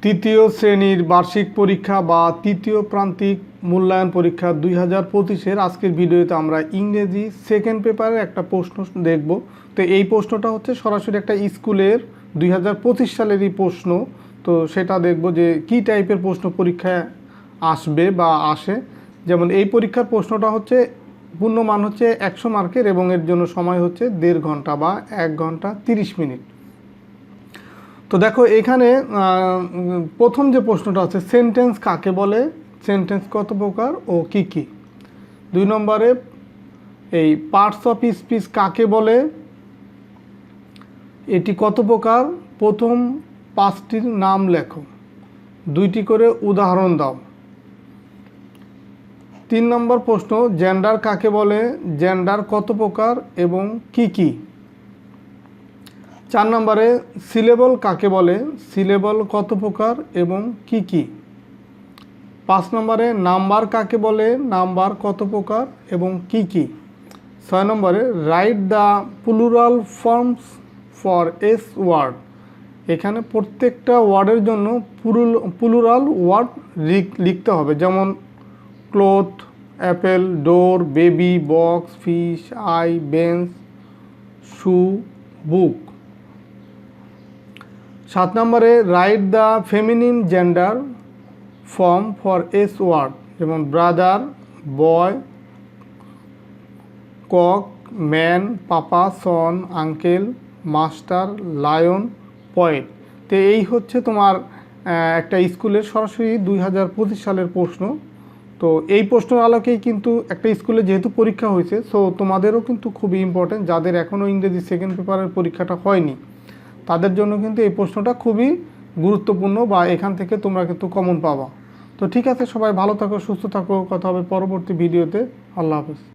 তৃতীয় শ্রেণীর বার্ষিক পরীক্ষা বা তৃতীয় প্রান্তিক মূল্যায়ন পরীক্ষা 2025-এর আজকের ভিডিওতে আমরা ইংরেজি সেকেন্ড পেপারের একটা প্রশ্ন দেখব। তো এই প্রশ্নটা হচ্ছে সরাসরি একটা স্কুলের 2025 সালেরই প্রশ্ন। তো সেটা দেখব যে কি টাইপের প্রশ্ন পরীক্ষায় আসবে বা আসে। যেমন এই পরীক্ষার প্রশ্নটা হচ্ছে পূর্ণমান হচ্ছে 100 মার্কের এবং এর জন্য সময় হচ্ছে 1.5 ঘন্টা বা 1 ঘন্টা 30 মিনিট। তো দেখো এখানে প্রথম যে প্রশ্নটা আছে, সেন্টেন্স কাকে বলে, সেন্টেন্স কত প্রকার ও কি কি। 2 নম্বরে এই পার্টস অফ স্পিচ কাকে বলে, এটি কত প্রকার, প্রথম 5টির নাম লেখো, 2টি করে উদাহরণ দাও। 3 নম্বর প্রশ্ন, জেন্ডার কাকে বলে, জেন্ডার কত প্রকার এবং কি কি। 4 নম্বরে সিলেবল কাকে বলে, সিলেবল কত প্রকার এবং কি কি। 5 নম্বরে নাম্বার কাকে বলে, নাম্বার কত প্রকার এবং কি কি। 6 নম্বরে right the plural forms for each word, এখানে প্রত্যেকটা ওয়ার্ডের জন্য প্লুরাল ওয়ার্ড লিখতে হবে, যেমন cloth, apple, door, baby, box, fish, eye, bench, shoe, book. 7 নম্বরে right the feminine gender form for each word, যেমন brother, boy, cock, man, papa, son, uncle, master, lion, poet. তো এই হচ্ছে তোমার একটা স্কুলের সরাসরি 2025 সালের প্রশ্ন। তো এই প্রশ্নের আলোকেই কিন্তু একটা স্কুলে যেহেতু পরীক্ষা হয়েছে, সো তোমাদেরও কিন্তু খুবই ইম্পর্টেন্ট, যাদের এখনও ইংরেজি সেকেন্ড পেপারের পরীক্ষাটা হয়নি তাদের জন্য কিন্তু এই প্রশ্নটা খুবই গুরুত্বপূর্ণ, বা এখান থেকে তোমরা কিন্তু কমন পাবা। তো ঠিক আছে, সবাই ভালো থাকো, সুস্থ থাকো, কথা হবে পরবর্তী ভিডিওতে। আল্লাহ হাফেজ।